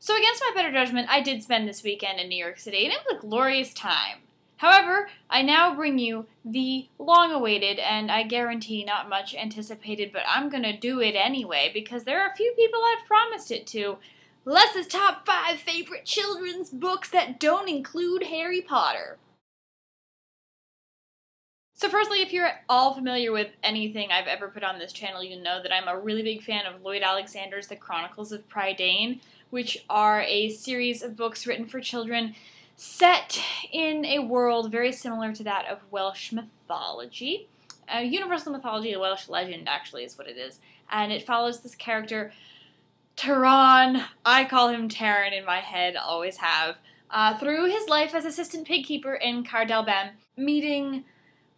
So against my better judgment, I did spend this weekend in New York City, and it was a glorious time. However, I now bring you the long-awaited, and I guarantee not much anticipated, but I'm gonna do it anyway, because there are a few people I've promised it to. Les's top 5 favorite children's books that don't include Harry Potter. So firstly, if you're at all familiar with anything I've ever put on this channel, you know that I'm a really big fan of Lloyd Alexander's The Chronicles of Prydain, which are a series of books written for children set in a world very similar to that of Welsh mythology. Universal mythology, a Welsh legend, actually, is what it is. And it follows this character, Taran, I call him Taran in my head, always have, through his life as assistant pigkeeper in Cardalben, meeting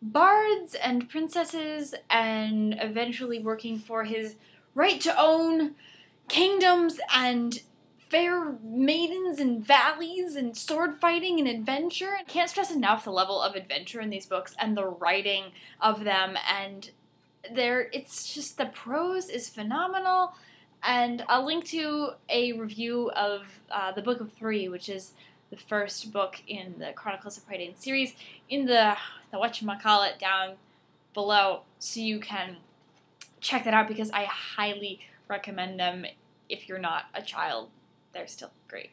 bards and princesses, and eventually working for his right to own kingdoms and fair maidens and valleys and sword fighting and adventure. I can't stress enough the level of adventure in these books and the writing of them, and it's just, the prose is phenomenal. And I'll link to a review of the Book of Three, which is the first book in the Chronicles of Prydain series, in the whatchamacallit down below, so you can check that out, because I highly recommend them if you're not a child. They're still great.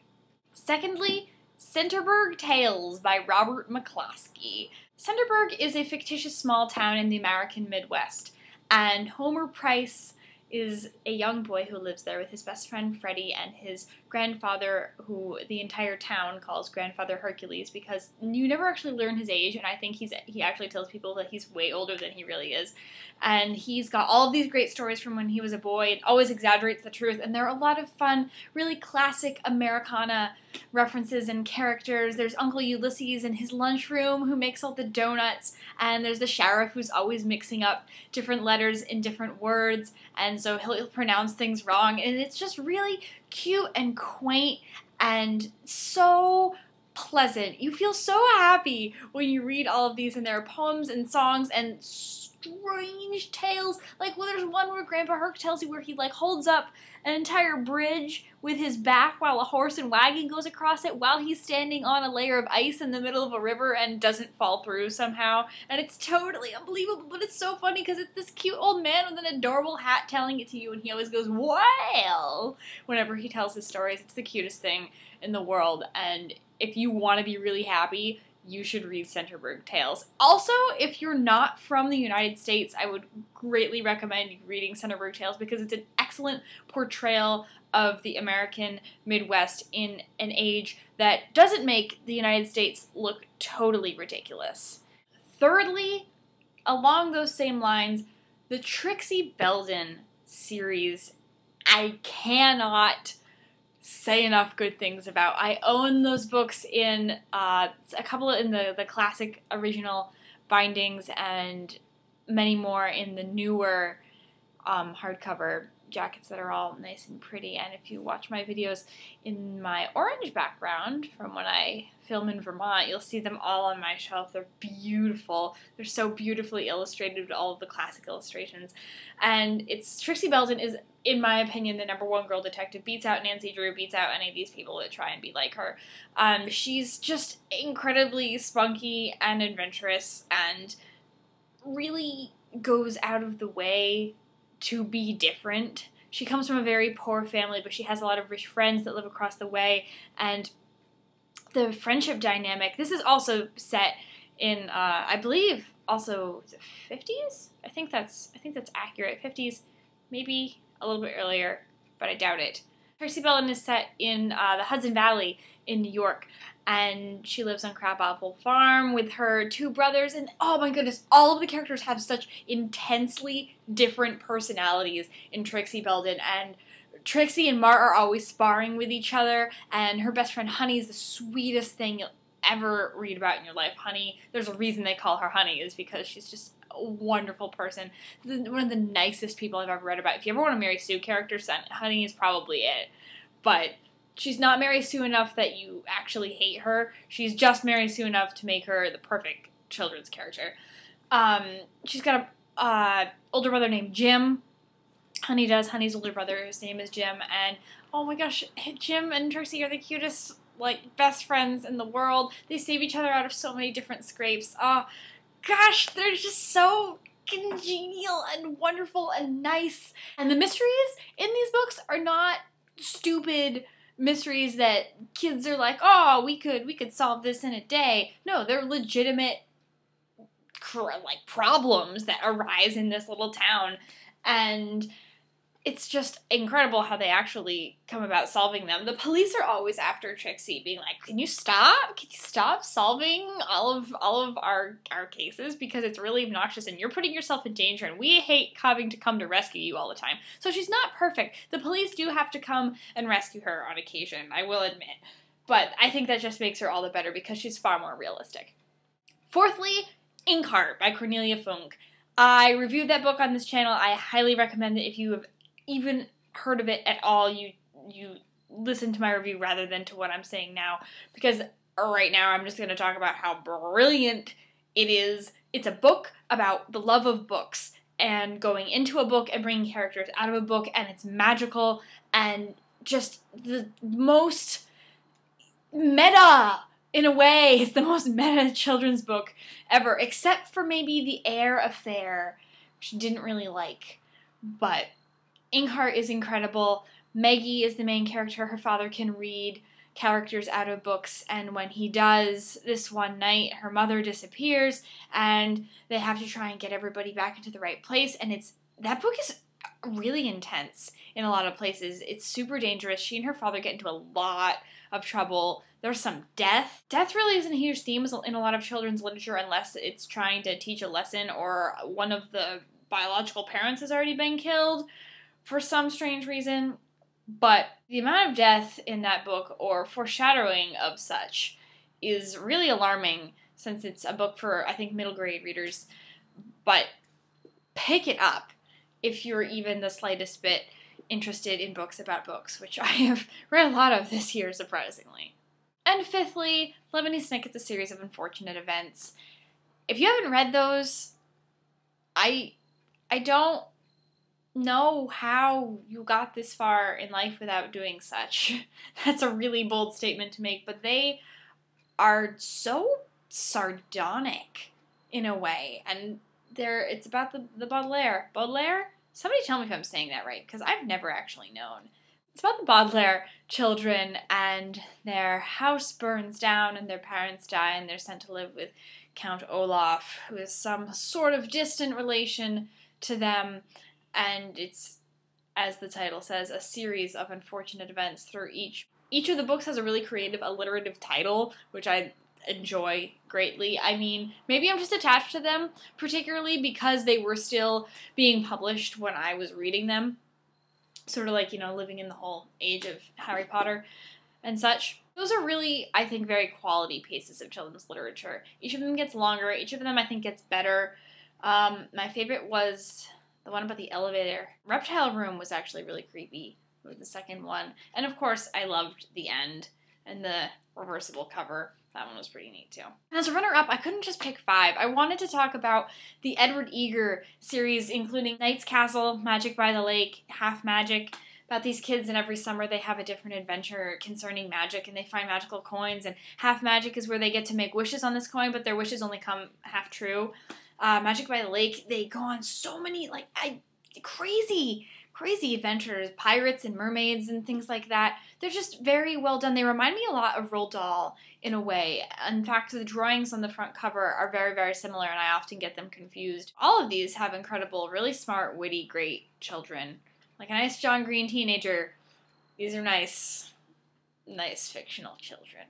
Secondly, Centerburg Tales by Robert McCloskey. Centerburg is a fictitious small town in the American Midwest, and Homer Price is a young boy who lives there with his best friend Freddie and his grandfather, who the entire town calls Grandfather Hercules, because you never actually learn his age, and I think he actually tells people that he's way older than he really is. And he's got all of these great stories from when he was a boy and always exaggerates the truth, and there are a lot of fun, really classic Americana references and characters. There's Uncle Ulysses in his lunchroom who makes all the donuts, and there's the sheriff who's always mixing up different letters in different words, and so he'll pronounce things wrong, and it's just really cute and quaint and so pleasant. You feel so happy when you read all of these, and there are poems and songs and strange tales. Like, well, there's one where Grandpa Herc tells you where he holds up an entire bridge with his back while a horse and wagon goes across it while he's standing on a layer of ice in the middle of a river and doesn't fall through somehow. And it's totally unbelievable, but it's so funny because it's this cute old man with an adorable hat telling it to you, and he always goes, "Well," whenever he tells his stories. It's the cutest thing in the world, and if you want to be really happy, you should read Centerburg Tales. Also, if you're not from the United States, I would greatly recommend reading Centerburg Tales, because it's an excellent portrayal of the American Midwest in an age that doesn't make the United States look totally ridiculous. Thirdly, along those same lines, the Trixie Belden series, I cannot say enough good things about. I own those books in a couple in the classic original bindings, and many more in the newer hardcover jackets that are all nice and pretty. And if you watch my videos in my orange background from when I film in Vermont, you'll see them all on my shelf. They're beautiful. They're so beautifully illustrated with all of the classic illustrations. And Trixie Belden is, in my opinion, the #1 girl detective. Beats out Nancy Drew, beats out any of these people that try and be like her. She's just incredibly spunky and adventurous, and really goes out of the way to be different. She comes from a very poor family, but she has a lot of rich friends that live across the way, and the friendship dynamic. This is also set in, I believe, also, is it 50s? I think that's accurate. 50s, maybe a little bit earlier, but I doubt it. Trixie Belden is set in the Hudson Valley in New York, and she lives on Crabapple Farm with her 2 brothers, and oh my goodness, all of the characters have such intensely different personalities in Trixie Belden, and Trixie and Mart are always sparring with each other, and her best friend Honey is the sweetest thing you'll ever read about in your life. Honey, there's a reason they call her Honey, is because she's just a wonderful person. One of the nicest people I've ever read about. If you ever want a Mary Sue character, Honey is probably it. But she's not Mary Sue enough that you actually hate her. She's just Mary Sue enough to make her the perfect children's character. She's got a older brother named Jim. Honey does. Honey's older brother, his name is Jim, and Oh my gosh, Jim and Trixie are the cutest, like, best friends in the world. They save each other out of so many different scrapes. Oh, gosh, they're just so congenial and wonderful and nice. And the mysteries in these books are not stupid mysteries that kids are like, oh, we could solve this in a day. No, they're legitimate like problems that arise in this little town, and it's just incredible how they actually come about solving them. The police are always after Trixie, being like, can you stop? Can you stop solving all of our cases? Because it's really obnoxious and you're putting yourself in danger and we hate having to come to rescue you all the time. So she's not perfect. The police do have to come and rescue her on occasion, I will admit. But I think that just makes her all the better because she's far more realistic. Fourthly, Inkheart by Cornelia Funke. I reviewed that book on this channel. I highly recommend it if you have even heard of it at all. You listen to my review rather than to what I'm saying now, because right now I'm just going to talk about how brilliant it is. It's a book about the love of books and going into a book and bringing characters out of a book, and it's magical and just the most meta, in a way. It's the most meta children's book ever, except for maybe The Air Affair, which I didn't really like. But Inkheart is incredible. Maggie is the main character. Her father can read characters out of books, and when he does, this one night, her mother disappears, and they have to try and get everybody back into the right place, and that book is really intense in a lot of places. It's super dangerous. She and her father get into a lot of trouble. There's some death. Death really isn't a huge theme in a lot of children's literature unless it's trying to teach a lesson or one of the biological parents has already been killed for some strange reason. But the amount of death in that book, or foreshadowing of such, is really alarming since it's a book for, I think, middle grade readers. But pick it up if you're even the slightest bit interested in books about books, which I have read a lot of this year, surprisingly. And fifthly, Lemony Snicket's A Series of Unfortunate Events. If you haven't read those, I don't know how you got this far in life without doing such. That's a really bold statement to make, but they are so sardonic in a way, and it's about the Baudelaire. Baudelaire? Somebody tell me if I'm saying that right, because I've never actually known. It's about the Baudelaire children, and their house burns down, and their parents die, and they're sent to live with Count Olaf, who is some sort of distant relation to them, and it's, as the title says, a series of unfortunate events through each. Each of the books has a really creative, alliterative title, which I enjoy greatly. I mean, maybe I'm just attached to them, particularly because they were still being published when I was reading them. Sort of like, living in the whole age of Harry Potter and such. Those are really, I think, very quality pieces of children's literature. Each of them gets longer. Each of them, I think, gets better. My favorite was the one about the elevator. Reptile Room was actually really creepy. It was the second one. And, of course, I loved the end and the reversible cover. That one was pretty neat, too. And as a runner-up, I couldn't just pick 5. I wanted to talk about the Edward Eager series, including Knight's Castle, Magic by the Lake, Half Magic, about these kids, and every summer they have a different adventure concerning magic, and they find magical coins, and Half Magic is where they get to make wishes on this coin, but their wishes only come half true. Magic by the Lake, they go on so many, crazy adventures, pirates and mermaids and things like that. They're just very well done. They remind me a lot of Roald Dahl in a way. In fact, the drawings on the front cover are very, very similar, and I often get them confused. All of these have incredible, really smart, witty, great children. Like a nice John Green teenager. These are nice fictional children.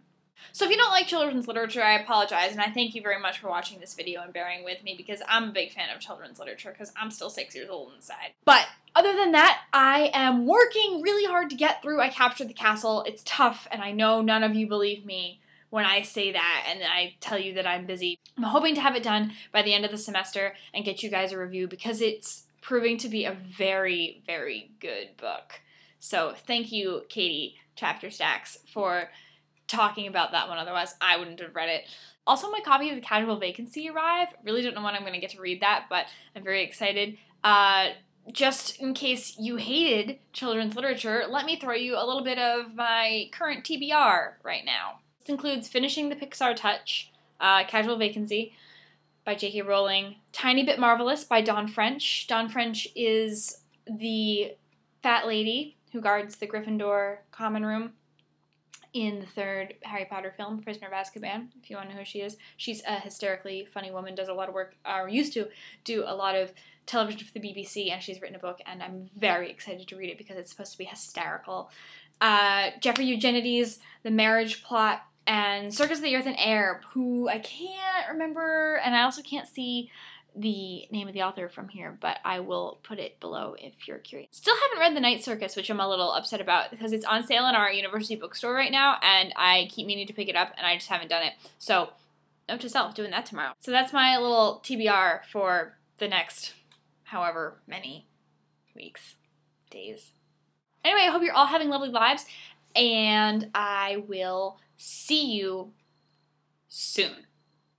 So if you don't like children's literature, I apologize, and I thank you very much for watching this video and bearing with me, because I'm a big fan of children's literature, because I'm still 6 years old inside. But other than that, I am working really hard to get through I Captured the Castle. It's tough, and I know none of you believe me when I say that, and I tell you that I'm busy. I'm hoping to have it done by the end of the semester and get you guys a review, because it's proving to be a very, very good book. So thank you, Katie Chapter Stacks, for talking about that one. Otherwise, I wouldn't have read it. Also, my copy of The Casual Vacancy arrived. Really don't know when I'm going to get to read that, but I'm very excited. just in case you hated children's literature, let me throw you a little bit of my current TBR right now. This includes Finishing the Pixar Touch, Casual Vacancy by J.K. Rowling, Tiny Bit Marvelous by Dawn French. Dawn French is the fat lady who guards the Gryffindor common room in the third Harry Potter film, Prisoner of Azkaban, if you want to know who she is. She's a hysterically funny woman, does a lot of work, or used to do a lot of television for the BBC, and she's written a book, and I'm very excited to read it because it's supposed to be hysterical. Jeffrey Eugenides, The Marriage Plot, and Circus of the Earth and Air, who I can't remember, and I also can't see the name of the author from here, but I will put it below if you're curious. Still haven't read The Night Circus, which I'm a little upset about because it's on sale in our university bookstore right now, and I keep meaning to pick it up, and I just haven't done it. So, note to self, doing that tomorrow. So that's my little TBR for the next however many weeks, days. Anyway, I hope you're all having lovely lives, and I will see you soon.